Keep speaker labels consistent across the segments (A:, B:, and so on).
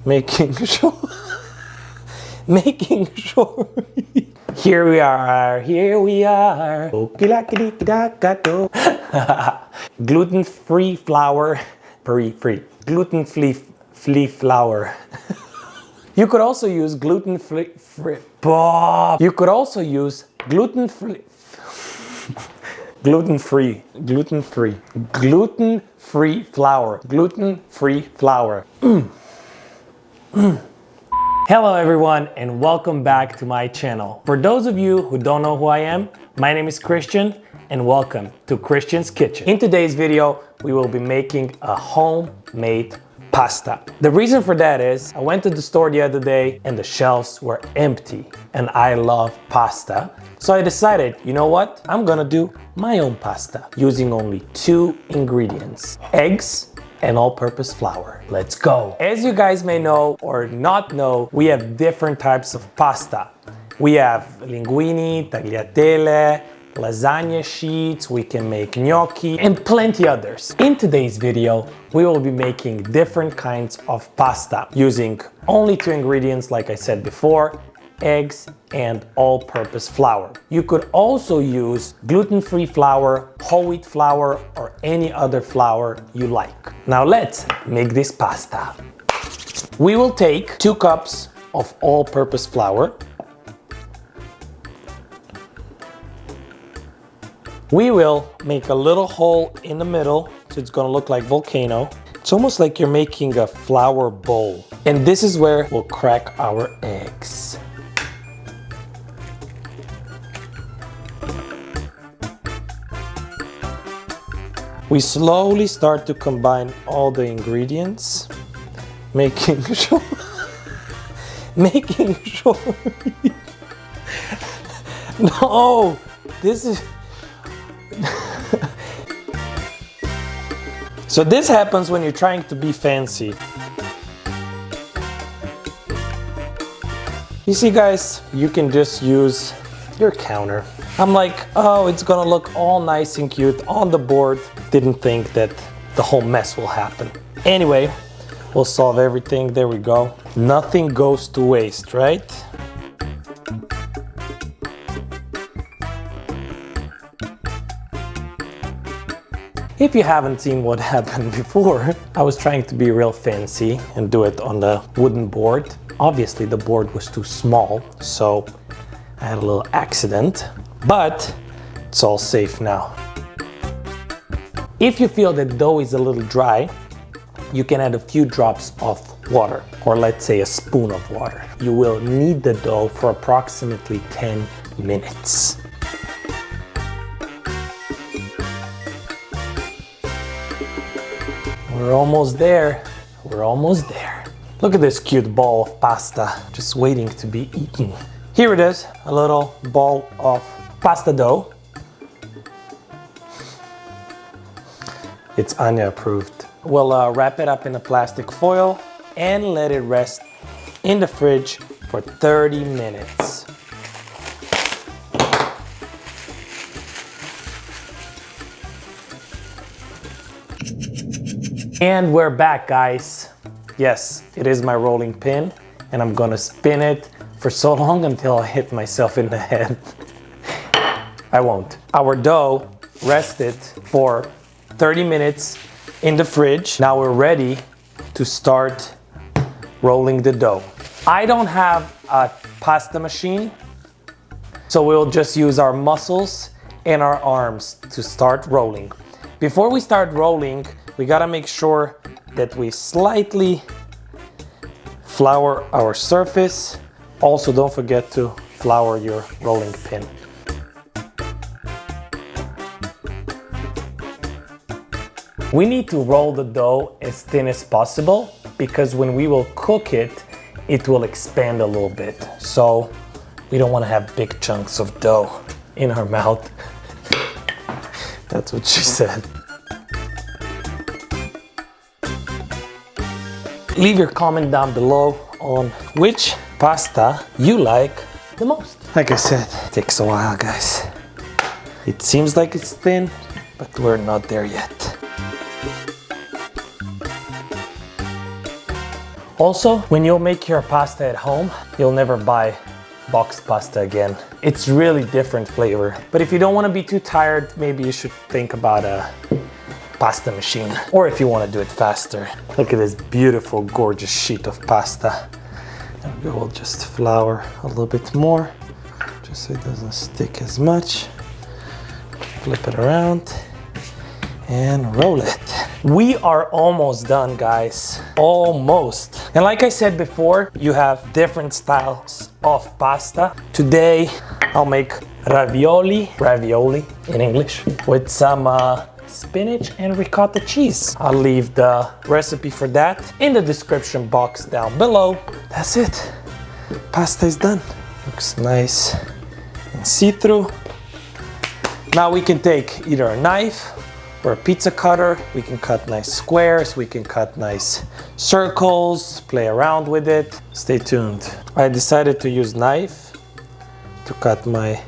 A: making sure. Making sure. Here we are. Gluten-free flour. Free. Gluten-free flour. You could also use gluten-free. You could also use gluten-free flour. Gluten-free flour. Hello everyone and welcome back to my channel. For those of you who don't know who I am, my name is Kristijan and welcome to Kristijan's Kitchen. In today's video, we will be making a homemade pasta. The reason for that is I went to the store the other day and the shelves were empty and I love pasta. So I decided, you know what? I'm gonna do my own pasta using only 2 ingredients: eggs and all-purpose flour. Let's go. As you guys may know or not know, we have different types of pasta. We have linguine, tagliatelle, lasagna sheets, we can make gnocchi, and plenty others. In today's video, we will be making different kinds of pasta using only 2 ingredients, like I said before, eggs and all-purpose flour. You could also use gluten-free flour, whole wheat flour, or any other flour you like. Now let's make this pasta. We will take 2 cups of all-purpose flour. We will make a little hole in the middle, so it's gonna look like volcano. It's almost like you're making a flour bowl. And this is where we'll crack our eggs. We slowly start to combine all the ingredients, making sure. No, this is. So this happens when you're trying to be fancy. You see guys, you can just use your counter. I'm like, oh, it's gonna look all nice and cute on the board. Didn't think that the whole mess will happen. Anyway, we'll solve everything. There we go. Nothing goes to waste, right? If you haven't seen what happened before, I was trying to be real fancy and do it on the wooden board. Obviously the board was too small, so I had a little accident, but it's all safe now. If you feel that dough is a little dry, you can add a few drops of water, or let's say a spoon of water. You will knead the dough for approximately 10 minutes. We're almost there. We're almost there. Look at this cute ball of pasta, just waiting to be eaten. Here it is, a little ball of pasta dough. It's Anya approved. We'll wrap it up in a plastic foil and let it rest in the fridge for 30 minutes. And we're back, guys. Yes, it is my rolling pin, and I'm gonna spin it for so long until I hit myself in the head. I won't. Our dough rested for 30 minutes in the fridge. Now we're ready to start rolling the dough. I don't have a pasta machine, so we'll just use our muscles and our arms to start rolling. Before we start rolling, we gotta make sure that we slightly flour our surface. Also, don't forget to flour your rolling pin. We need to roll the dough as thin as possible because when we will cook it, it will expand a little bit. So we don't want to have big chunks of dough in our mouth. That's what she said. Leave your comment down below on which pasta you like the most. Like I said, it takes a while, guys. It seems like it's thin, but we're not there yet. Also, when you'll make your pasta at home, you'll never buy boxed pasta again. It's really different flavor. But if you don't want to be too tired, maybe you should think about a pasta machine, or if you want to do it faster. Look at this beautiful, gorgeous sheet of pasta. And we'll just flour a little bit more, just so it doesn't stick as much. Flip it around and roll it. We are almost done, guys. Almost. And like I said before, you have different styles of pasta. Today, I'll make ravioli in English, with some spinach and ricotta cheese. I'll leave the recipe for that in the description box down below. That's it. Pasta is done. Looks nice and see-through. Now we can take either a knife or a pizza cutter. We can cut nice squares, we can cut nice circles, play around with it. Stay tuned. I decided to use knife to cut my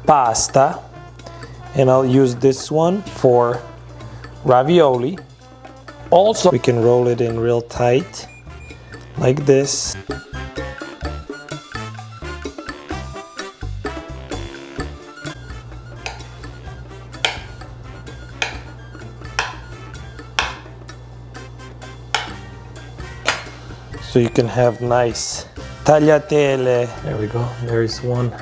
A: pasta, and I'll use this one for ravioli. Also, we can roll it in real tight, like this. So you can have nice tagliatelle. There we go, there is one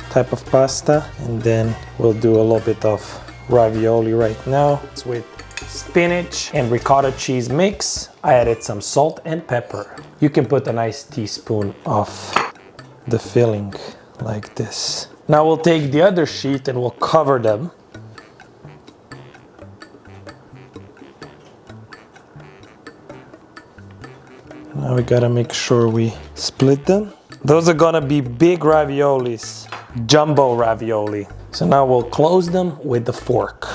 A: type of pasta. And then we'll do a little bit of ravioli right now. It's with spinach and ricotta cheese mix. I added some salt and pepper. You can put a nice teaspoon of the filling like this. Now we'll take the other sheet and we'll cover them. Now we gotta make sure we split them. Those are gonna be big raviolis, jumbo ravioli. So now we'll close them with the fork.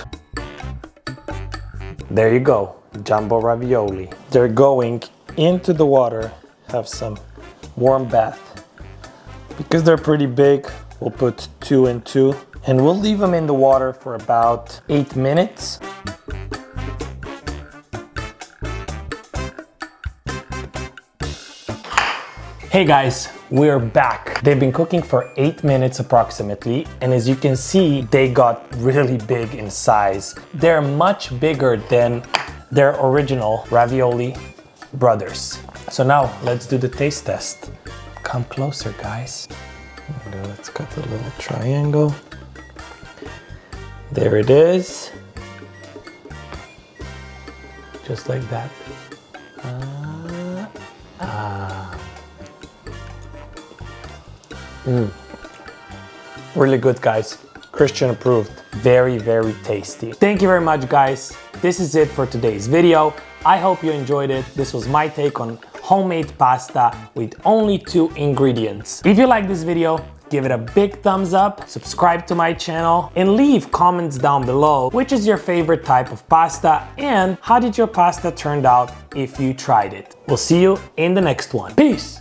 A: There you go, jumbo ravioli. They're going into the water, have some warm bath. Because they're pretty big, we'll put 2 and 2, and we'll leave them in the water for about 8 minutes. Hey guys, we're back. They've been cooking for 8 minutes approximately, and as you can see, they got really big in size. They're much bigger than their original ravioli brothers. So now let's do the taste test. Come closer, guys. Let's cut a little triangle. There it is. Just like that. Really good, guys. Kristijan approved. Very, very tasty. Thank you very much, guys. This is it for today's video. I hope you enjoyed it. This was my take on homemade pasta with only 2 ingredients. If you like this video, give it a big thumbs up, subscribe to my channel, and leave comments down below. Which is your favorite type of pasta, and how did your pasta turn out if you tried it? We'll see you in the next one. Peace!